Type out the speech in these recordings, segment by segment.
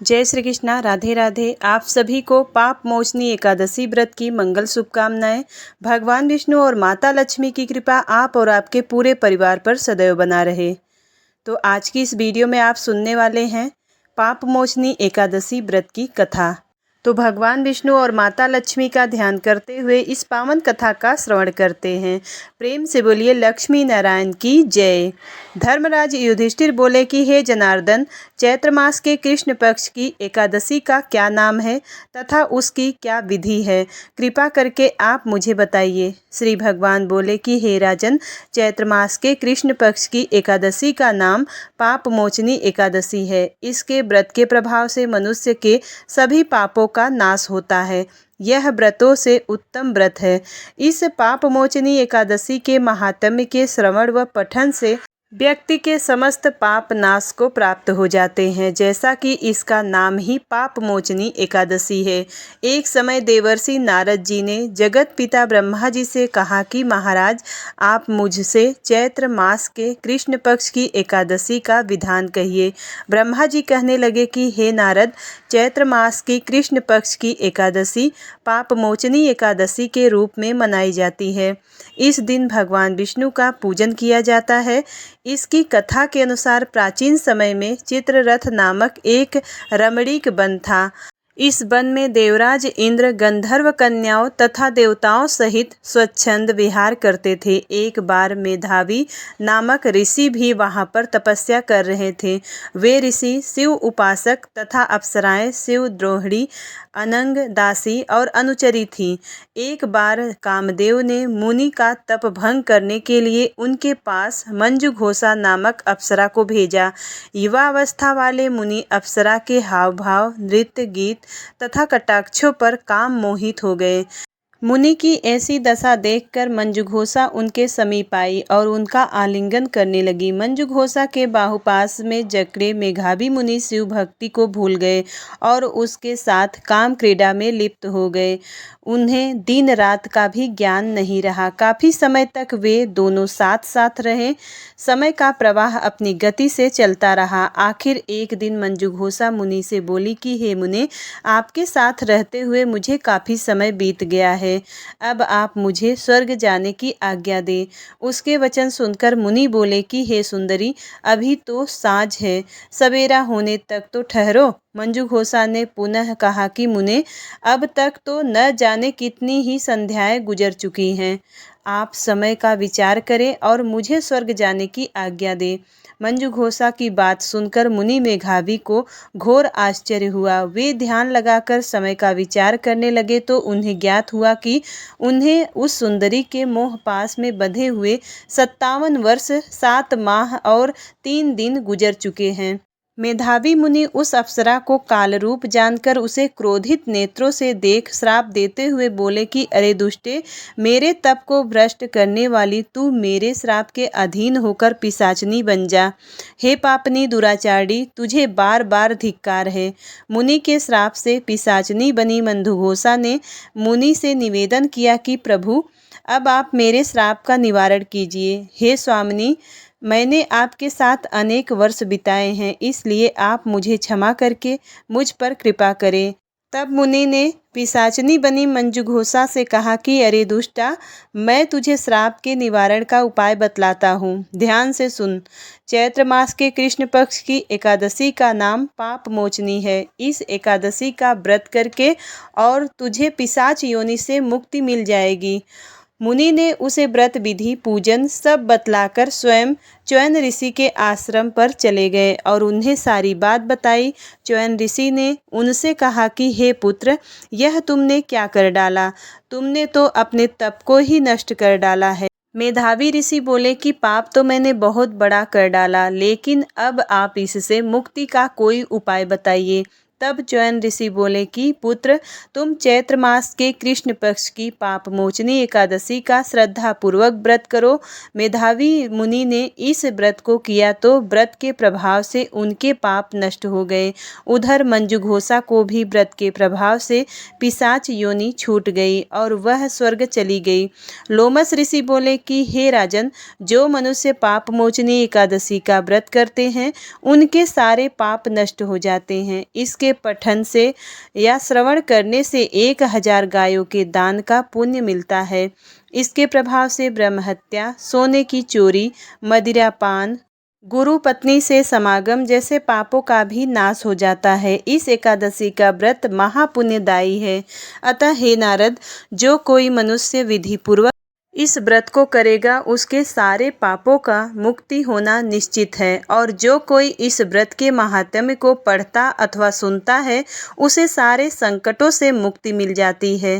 जय श्री कृष्णा। राधे राधे। आप सभी को पाप मोचनी एकादशी व्रत की मंगल शुभकामनाएं। भगवान विष्णु और माता लक्ष्मी की कृपा आप और आपके पूरे परिवार पर सदैव बना रहे। तो आज की इस वीडियो में आप सुनने वाले हैं पाप मोचनी एकादशी व्रत की कथा। तो भगवान विष्णु और माता लक्ष्मी का ध्यान करते हुए इस पावन कथा का श्रवण करते हैं। प्रेम से बोलिए लक्ष्मी नारायण की जय। धर्मराज युधिष्ठिर बोले कि हे जनार्दन, चैत्र मास के कृष्ण पक्ष की एकादशी का क्या नाम है तथा उसकी क्या विधि है, कृपा करके आप मुझे बताइए। श्री भगवान बोले कि हे राजन, चैत्र मास के कृष्ण पक्ष की एकादशी का नाम पाप मोचनी एकादशी है। इसके व्रत के प्रभाव से मनुष्य के सभी पापों का नाश होता है। यह व्रतों से उत्तम व्रत है। इस पाप मोचनी एकादशी के महात्म्य के श्रवण व पठन से व्यक्ति के समस्त पाप नाश को प्राप्त हो जाते हैं, जैसा कि इसका नाम ही पाप मोचनी एकादशी है। एक समय देवर्षि नारद जी ने जगत पिता ब्रह्मा जी से कहा कि महाराज, आप मुझसे चैत्र मास के कृष्ण पक्ष की एकादशी का विधान कहिए। ब्रह्मा जी कहने लगे कि हे नारद, चैत्र मास की कृष्ण पक्ष की एकादशी पाप मोचनी एकादशी के रूप में मनाई जाती है। इस दिन भगवान विष्णु का पूजन किया जाता है। इसकी कथा के अनुसार प्राचीन समय में चित्ररथ नामक एक रमणीक वन था। इस वन में देवराज इंद्र गंधर्व कन्याओं तथा देवताओं सहित स्वच्छंद विहार करते थे। एक बार मेधावी नामक ऋषि भी वहां पर तपस्या कर रहे थे। वे ऋषि शिव उपासक तथा अप्सराएं शिव द्रोहिणी, अनंग, दासी और अनुचरी थीं। एक बार कामदेव ने मुनि का तप भंग करने के लिए उनके पास मंजुघोषा नामक अप्सरा को भेजा। युवावस्था वाले मुनि अप्सरा के हाव भाव, नृत्य, गीत तथा कटाक्षों पर काम मोहित हो गए। मुनि की ऐसी दशा देखकर मंजुघोषा उनके समीप आई और उनका आलिंगन करने लगी। मंजुघोषा के बाहुपास में जकड़े मेघावी मुनि शिव भक्ति को भूल गए और उसके साथ काम क्रीड़ा में लिप्त हो गए। उन्हें दिन रात का भी ज्ञान नहीं रहा। काफी समय तक वे दोनों साथ साथ रहे। समय का प्रवाह अपनी गति से चलता रहा। आखिर एक दिन मंजुघोषा मुनि से बोली कि हे मुने, आपके साथ रहते हुए मुझे काफी समय बीत गया है। अब आप मुझे स्वर्ग जाने की आज्ञा दें। उसके वचन सुनकर मुनि बोले कि हे सुंदरी, अभी तो साँझ है, सवेरा होने तक तो ठहरो। मंजुघोषा ने पुनः कहा कि मुने, अब तक तो न जाने कितनी ही संध्याएं गुजर चुकी हैं। आप समय का विचार करें और मुझे स्वर्ग जाने की आज्ञा दें। मंजुघोषा की बात सुनकर मुनि मेघावी को घोर आश्चर्य हुआ। वे ध्यान लगाकर समय का विचार करने लगे तो उन्हें ज्ञात हुआ कि उन्हें उस सुंदरी के मोह पास में बंधे हुए 57 वर्ष 7 माह और 3 दिन गुजर चुके हैं। मेधावी मुनि उस अप्सरा को कालरूप जानकर उसे क्रोधित नेत्रों से देख श्राप देते हुए बोले कि अरे दुष्टे, मेरे तप को भ्रष्ट करने वाली तू मेरे श्राप के अधीन होकर पिशाचनी बन जा। हे पापनी दुराचारी, तुझे बार बार धिक्कार है। मुनि के श्राप से पिशाचनी बनी मंजुघोषा ने मुनि से निवेदन किया कि प्रभु, अब आप मेरे श्राप का निवारण कीजिए। हे स्वामिनी, मैंने आपके साथ अनेक वर्ष बिताए हैं, इसलिए आप मुझे क्षमा करके मुझ पर कृपा करें। तब मुनि ने पिशाचनी बनी मंजुघोषा से कहा कि अरे दुष्टा, मैं तुझे श्राप के निवारण का उपाय बतलाता हूँ। ध्यान से सुन। चैत्र मास के कृष्ण पक्ष की एकादशी का नाम पाप मोचनी है। इस एकादशी का व्रत करके और तुझे पिशाच योनि से मुक्ति मिल जाएगी। मुनि ने उसे व्रत विधि पूजन सब बतलाकर स्वयं च्यवन ऋषि के आश्रम पर चले गए और उन्हें सारी बात बताई। च्यवन ऋषि ने उनसे कहा कि हे पुत्र, यह तुमने क्या कर डाला? तुमने तो अपने तप को ही नष्ट कर डाला है। मेधावी ऋषि बोले कि पाप तो मैंने बहुत बड़ा कर डाला, लेकिन अब आप इससे मुक्ति का कोई उपाय बताइए। तब च्यवन ऋषि बोले कि पुत्र, तुम चैत्र मास के कृष्ण पक्ष की पाप मोचनी एकादशी का श्रद्धा पूर्वक व्रत करो। मेधावी मुनि ने इस व्रत को किया तो व्रत के प्रभाव से उनके पाप नष्ट हो गए। उधर मंजुघोषा को भी व्रत के प्रभाव से पिशाच योनि छूट गई और वह स्वर्ग चली गई। लोमस ऋषि बोले कि हे राजन, जो मनुष्य पाप मोचनी एकादशी का व्रत करते हैं उनके सारे पाप नष्ट हो जाते हैं। इसके इसके पठन से या श्रवण करने से 1000 गायों के दान का पुण्य मिलता है। इसके प्रभाव से ब्रह्महत्या, सोने की चोरी, मदिरापान, गुरु पत्नी से समागम जैसे पापों का भी नाश हो जाता है। इस एकादशी का व्रत महापुण्यदायी है। अतः हे नारद, जो कोई मनुष्य विधि पूर्वक इस व्रत को करेगा उसके सारे पापों का मुक्ति होना निश्चित है। और जो कोई इस व्रत के महात्म्य को पढ़ता अथवा सुनता है उसे सारे संकटों से मुक्ति मिल जाती है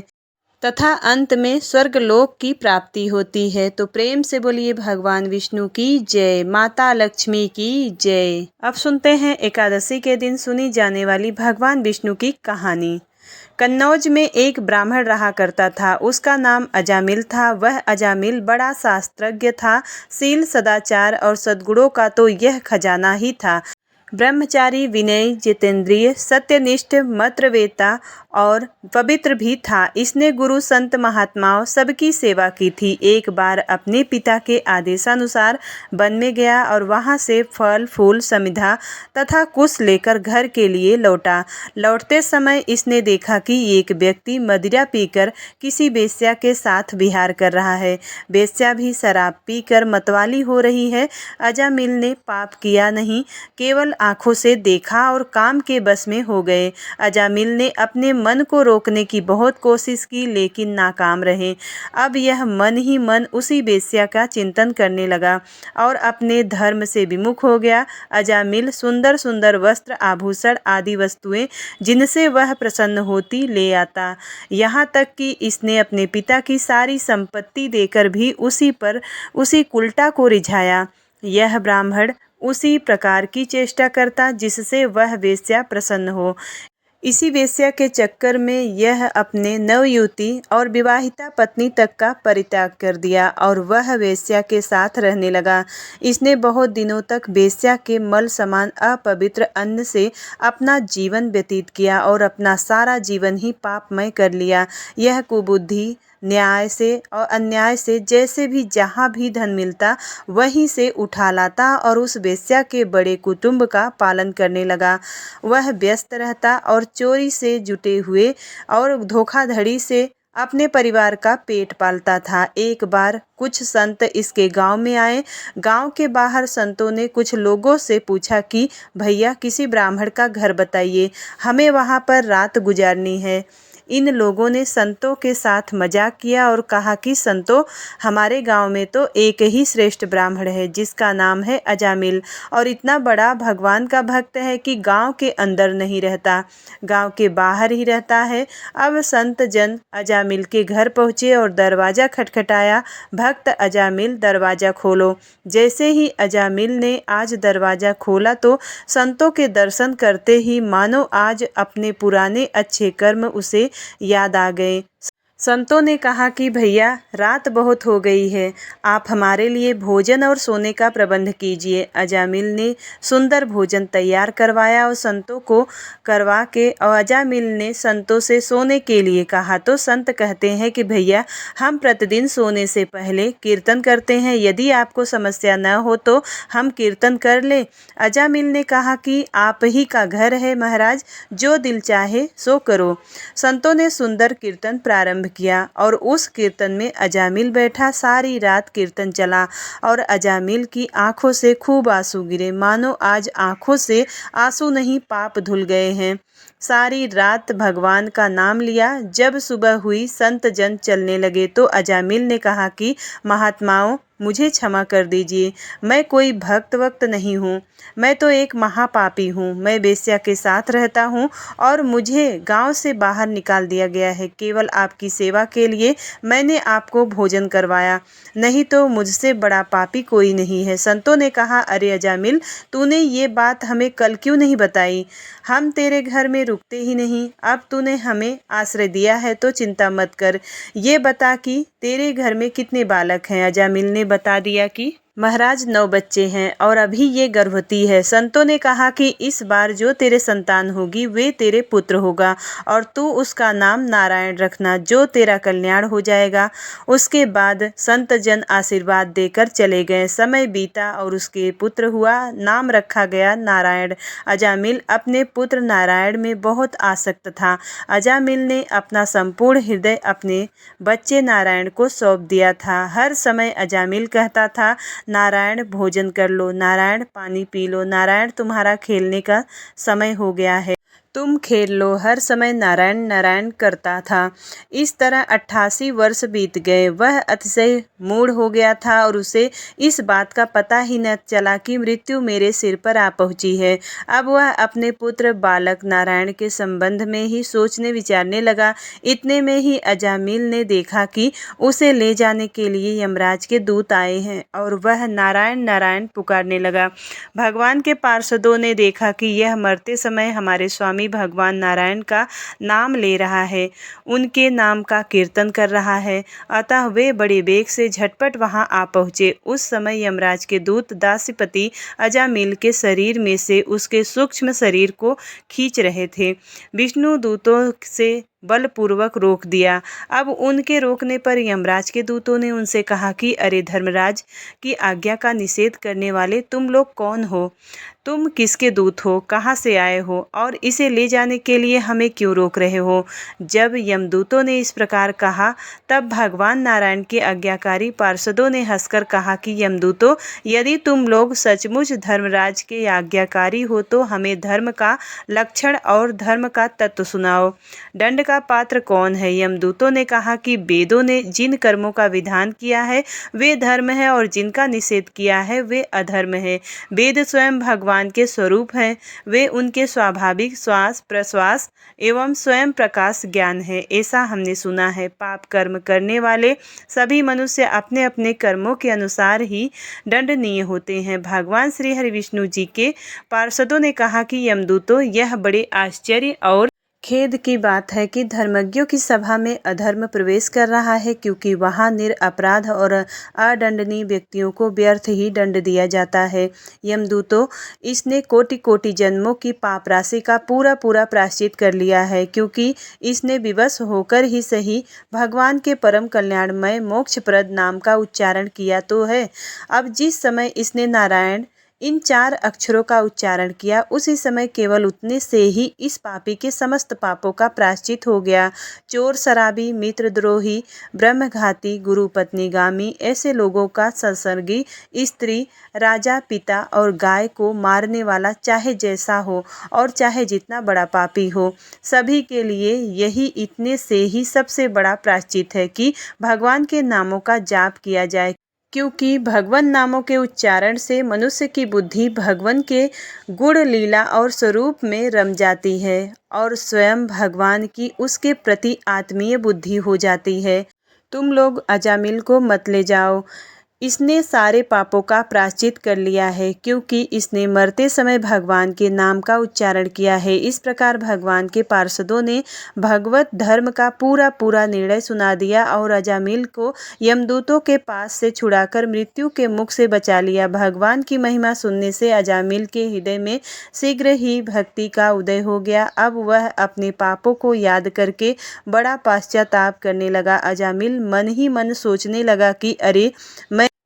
तथा अंत में स्वर्गलोक की प्राप्ति होती है। तो प्रेम से बोलिए भगवान विष्णु की जय, माता लक्ष्मी की जय। अब सुनते हैं एकादशी के दिन सुनी जाने वाली भगवान विष्णु की कहानी। कन्नौज में एक ब्राह्मण रहा करता था। उसका नाम अजामिल था। वह अजामिल बड़ा शास्त्रज्ञ था। शील, सदाचार और सद्गुणों का तो यह खजाना ही था। ब्रह्मचारी, विनयी, जितेंद्रिय, सत्यनिष्ठ, मंत्रवेत्ता और पवित्र भी था। इसने गुरु, संत, महात्माओं सबकी सेवा की थी। एक बार अपने पिता के आदेशानुसार वन में गया और वहां से फल फूल, समिधा तथा कुश लेकर घर के लिए लौटा। लौटते समय इसने देखा कि एक व्यक्ति मदिरा पीकर किसी वेश्या के साथ विहार कर रहा है। वेश्या भी शराब पीकर मतवाली हो रही है। अजामिल ने पाप किया नहीं, केवल आंखों से देखा और काम के बस में हो गए। अजामिल ने अपने मन को रोकने की बहुत कोशिश की लेकिन नाकाम रहे। अब यह मन ही मन उसी वेश्या का चिंतन करने लगा और अपने धर्म से विमुख हो गया। अजामिल सुंदर सुंदर वस्त्र, आभूषण आदि वस्तुएं जिनसे वह प्रसन्न होती ले आता। यहाँ तक कि इसने अपने पिता की सारी संपत्ति देकर भी उसी कुलटा को रिझाया। यह ब्राह्मण उसी प्रकार की चेष्टा करता जिससे वह वेश्या प्रसन्न हो। इसी वेश्या के चक्कर में यह अपने नवयुवती और विवाहिता पत्नी तक का परित्याग कर दिया और वह वेश्या के साथ रहने लगा। इसने बहुत दिनों तक वेश्या के मल समान अपवित्र अन्न से अपना जीवन व्यतीत किया और अपना सारा जीवन ही पापमय कर लिया। यह कुबुद्धि न्याय से और अन्याय से जैसे भी जहाँ भी धन मिलता वहीं से उठा लाता और उस वेश्या के बड़े कुटुंब का पालन करने लगा। वह व्यस्त रहता और चोरी से जुटे हुए और धोखाधड़ी से अपने परिवार का पेट पालता था। एक बार कुछ संत इसके गांव में आए। गांव के बाहर संतों ने कुछ लोगों से पूछा कि भैया किसी ब्राह्मण का घर बताइए, हमें वहां पर रात गुजारनी है। इन लोगों ने संतों के साथ मजाक किया और कहा कि संतों, हमारे गांव में तो एक ही श्रेष्ठ ब्राह्मण है जिसका नाम है अजामिल और इतना बड़ा भगवान का भक्त है कि गांव के अंदर नहीं रहता, गांव के बाहर ही रहता है। अब संत जन अजामिल के घर पहुँचे और दरवाज़ा खटखटाया। भक्त अजामिल, दरवाज़ा खोलो। जैसे ही अजामिल ने आज दरवाज़ा खोला तो संतों के दर्शन करते ही मानो आज अपने पुराने अच्छे कर्म उसे याद आ गए। संतों ने कहा कि भैया रात बहुत हो गई है, आप हमारे लिए भोजन और सोने का प्रबंध कीजिए। अजामिल ने सुंदर भोजन तैयार करवाया और संतों को करवा के और अजामिल ने संतों से सोने के लिए कहा तो संत कहते हैं कि भैया हम प्रतिदिन सोने से पहले कीर्तन करते हैं, यदि आपको समस्या न हो तो हम कीर्तन कर ले। अजामिल ने कहा कि आप ही का घर है महाराज, जो दिल चाहे सो करो। संतों ने सुंदर कीर्तन प्रारंभ किया और उस कीर्तन में अजामिल बैठा। सारी रात कीर्तन चला और अजामिल की आंखों से खूब आंसू गिरे, मानो आज आंखों से आंसू नहीं पाप धुल गए हैं। सारी रात भगवान का नाम लिया। जब सुबह हुई संत जन चलने लगे तो अजामिल ने कहा कि महात्माओं, मुझे क्षमा कर दीजिए, मैं कोई भक्त वक्त नहीं हूँ, मैं तो एक महापापी हूँ। मैं वेश्या के साथ रहता हूँ और मुझे गांव से बाहर निकाल दिया गया है। केवल आपकी सेवा के लिए मैंने आपको भोजन करवाया, नहीं तो मुझसे बड़ा पापी कोई नहीं है। संतों ने कहा, अरे अजामिल, तूने ये बात हमें कल क्यों नहीं बताई? हम तेरे घर में रुकते ही नहीं। अब तूने हमें आश्रय दिया है तो चिंता मत कर। ये बता कि तेरे घर में कितने बालक हैं? अजामिल ने बता दिया कि महाराज 9 बच्चे हैं और अभी ये गर्भवती है। संतों ने कहा कि इस बार जो तेरे संतान होगी वे तेरे पुत्र होगा और तू उसका नाम नारायण रखना, जो तेरा कल्याण हो जाएगा। उसके बाद संत जन आशीर्वाद देकर चले गए। समय बीता और उसके पुत्र हुआ, नाम रखा गया नारायण। अजामिल अपने पुत्र नारायण में बहुत आसक्त था। अजामिल ने अपना संपूर्ण हृदय अपने बच्चे नारायण को सौंप दिया था। हर समय अजामिल कहता था, नारायण भोजन कर लो, नारायण पानी पी लो, नारायण तुम्हारा खेलने का समय हो गया है, तुम खेल लो। हर समय नारायण नारायण करता था। इस तरह 88 वर्ष बीत गए। वह अतिशय मूढ़ हो गया था और उसे इस बात का पता ही न चला कि मृत्यु मेरे सिर पर आ पहुंची है। अब वह अपने पुत्र बालक नारायण के संबंध में ही सोचने विचारने लगा। इतने में ही अजामिल ने देखा कि उसे ले जाने के लिए यमराज के दूत आए हैं और वह नारायण नारायण पुकारने लगा। भगवान के पार्षदों ने देखा कि यह मरते समय हमारे स्वामी भगवान नारायण का नाम ले रहा है, उनके नाम का कीर्तन कर रहा है। अतः वे बड़े वेग से झटपट वहां आ पहुंचे। उस समय यमराज के दूत दासीपति अजामिल के शरीर में से उसके सूक्ष्म शरीर को खींच रहे थे। विष्णु दूतों से बलपूर्वक रोक दिया। अब उनके रोकने पर यमराज के दूतों ने उनसे कहा कि अरे धर्मराज की आज्ञा का निषेध करने वाले तुम लोग कौन हो? तुम किसके दूत हो? कहाँ से आए हो? और इसे ले जाने के लिए हमें क्यों रोक रहे हो? जब यमदूतों ने इस प्रकार कहा तब भगवान नारायण के आज्ञाकारी पार्षदों ने हंसकर कहा कि यमदूतों, यदि तुम लोग सचमुच धर्मराज के आज्ञाकारी हो तो हमें धर्म का लक्षण और धर्म का तत्व सुनाओ। दंड का पात्र कौन है? यमदूतों ने कहा कि वेदों ने जिन कर्मों का विधान किया है वे धर्म है और जिनका निषेध किया है वे अधर्म है। वेद स्वयं भगवान के स्वरूप हैं। वे उनके स्वाभाविक श्वास प्रश्वास एवं स्वयं प्रकाश ज्ञान है, ऐसा हमने सुना है। पाप कर्म करने वाले सभी मनुष्य अपने अपने कर्मों के अनुसार ही दंडनीय होते हैं। भगवान श्री हरि विष्णु जी के पार्षदों ने कहा कि यमदूतों, यह बड़े आश्चर्य और खेद की बात है कि धर्मज्ञों की सभा में अधर्म प्रवेश कर रहा है, क्योंकि वहां निरपराध और अदंडनीय व्यक्तियों को व्यर्थ ही दंड दिया जाता है। यमदूतों, इसने कोटि कोटि जन्मों की पाप राशि का पूरा पूरा प्रायश्चित कर लिया है, क्योंकि इसने विवश होकर ही सही भगवान के परम कल्याणमय मोक्षप्रद नाम का उच्चारण किया तो है। अब जिस समय इसने नारायण इन 4 अक्षरों का उच्चारण किया, उसी समय केवल उतने से ही इस पापी के समस्त पापों का प्रायश्चित हो गया। चोर, शराबी, मित्रद्रोही, ब्रह्मघाती, गुरु पत्नीगामी ऐसे लोगों का संसर्गी, स्त्री, राजा, पिता और गाय को मारने वाला, चाहे जैसा हो और चाहे जितना बड़ा पापी हो, सभी के लिए यही इतने से ही सबसे बड़ा प्रायश्चित है कि भगवान के नामों का जाप किया जाए, क्योंकि भगवान नामों के उच्चारण से मनुष्य की बुद्धि भगवान के गुण, लीला और स्वरूप में रम जाती है और स्वयं भगवान की उसके प्रति आत्मीय बुद्धि हो जाती है। तुम लोग अजामिल को मत ले जाओ, इसने सारे पापों का प्रायश्चित कर लिया है, क्योंकि इसने मरते समय भगवान के नाम का उच्चारण किया है। इस प्रकार भगवान के पार्षदों ने भगवत धर्म का पूरा पूरा निर्णय सुना दिया और अजामिल को यमदूतों के पास से छुड़ाकर मृत्यु के मुख से बचा लिया। भगवान की महिमा सुनने से अजामिल के हृदय में शीघ्र ही भक्ति का उदय हो गया। अब वह अपने पापों को याद करके बड़ा पश्चाताप करने लगा। अजामिल मन ही मन सोचने लगा कि अरे,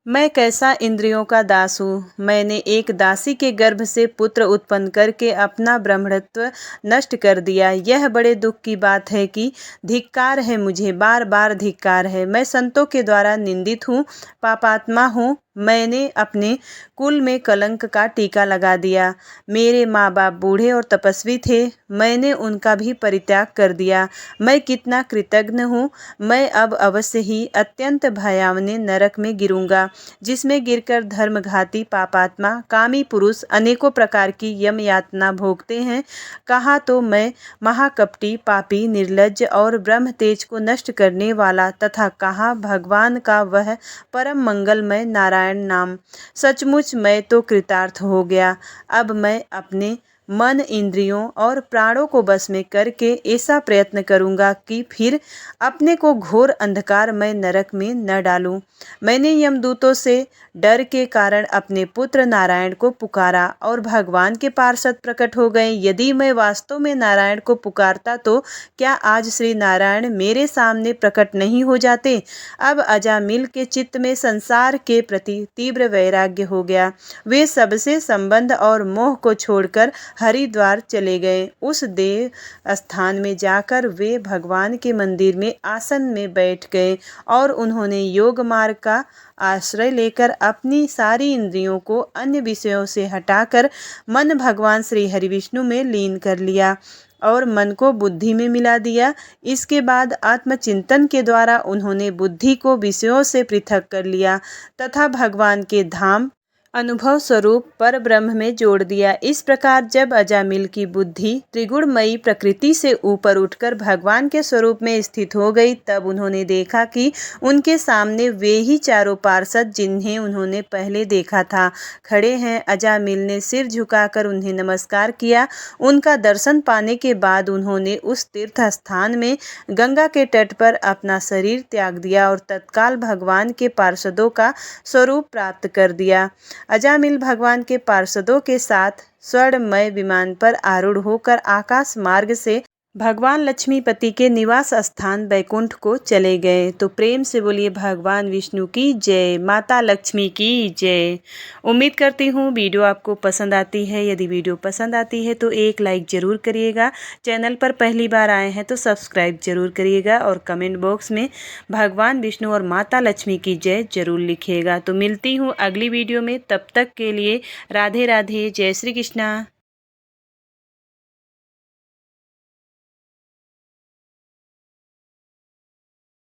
मैं कैसा इंद्रियों का दास हूँ। मैंने एक दासी के गर्भ से पुत्र उत्पन्न करके अपना ब्रह्मत्व नष्ट कर दिया। यह बड़े दुख की बात है कि धिक्कार है मुझे, बार बार धिक्कार है। मैं संतों के द्वारा निंदित हूँ, पापात्मा हूँ। मैंने अपने कुल में कलंक का टीका लगा दिया। मेरे माँ बाप बूढ़े और तपस्वी थे, मैंने उनका भी परित्याग कर दिया। मैं कितना कृतज्ञ हूँ। मैं अब अवश्य ही अत्यंत भयावने नरक में गिरूंगा, जिसमें गिरकर धर्मघाती, पापात्मा, कामी पुरुष अनेकों प्रकार की यम यातना भोगते हैं। कहाँ तो मैं महाकपटी, पापी, निर्लज्ज और ब्रह्म तेज को नष्ट करने वाला, तथा कहाँ भगवान का वह परम मंगलमय नारायण नाम। सचमुच मैं तो कृतार्थ हो गया। अब मैं अपने मन, इंद्रियों और प्राणों को बस में करके ऐसा प्रयत्न करूँगा कि फिर अपने को घोर अंधकारमय नरक में न डालूं। मैंने यमदूतों से डर के कारण अपने पुत्र नारायण को पुकारा और भगवान के पार्षद प्रकट हो गए। यदि मैं वास्तव में नारायण को पुकारता तो क्या आज श्री नारायण मेरे सामने प्रकट नहीं हो जाते। अब अजामिल के चित्त में संसार के प्रति तीव्र वैराग्य हो गया। वे सबसे संबंध और मोह को छोड़कर हरिद्वार चले गए। उस देव स्थान में जाकर वे भगवान के मंदिर में आसन में बैठ गए और उन्होंने योग मार्ग का आश्रय लेकर अपनी सारी इंद्रियों को अन्य विषयों से हटाकर मन भगवान श्री हरिविष्णु में लीन कर लिया और मन को बुद्धि में मिला दिया। इसके बाद आत्मचिंतन के द्वारा उन्होंने बुद्धि को विषयों से पृथक कर लिया तथा भगवान के धाम अनुभव स्वरूप पर ब्रह्म में जोड़ दिया। इस प्रकार जब अजामिल की बुद्धि त्रिगुणमयी प्रकृति से ऊपर उठकर भगवान के स्वरूप में स्थित हो गई, तब उन्होंने देखा कि उनके सामने वे ही चारों पार्षद जिन्हें उन्होंने पहले देखा था खड़े हैं। अजामिल ने सिर झुकाकर उन्हें नमस्कार किया। उनका दर्शन पाने के बाद उन्होंने उस तीर्थ स्थान में गंगा के तट पर अपना शरीर त्याग दिया और तत्काल भगवान के पार्षदों का स्वरूप प्राप्त कर दिया। अजामिल भगवान के पार्षदों के साथ स्वर्णमय विमान पर आरूढ़ होकर आकाश मार्ग से भगवान लक्ष्मीपति के निवास स्थान बैकुंठ को चले गए। तो प्रेम से बोलिए भगवान विष्णु की जय, माता लक्ष्मी की जय। उम्मीद करती हूँ वीडियो आपको पसंद आती है। यदि वीडियो पसंद आती है तो एक लाइक ज़रूर करिएगा। चैनल पर पहली बार आए हैं तो सब्सक्राइब जरूर करिएगा और कमेंट बॉक्स में भगवान विष्णु और माता लक्ष्मी की जय जरूर लिखिएगा। तो मिलती हूँ अगली वीडियो में, तब तक के लिए राधे राधे, जय श्री कृष्णा।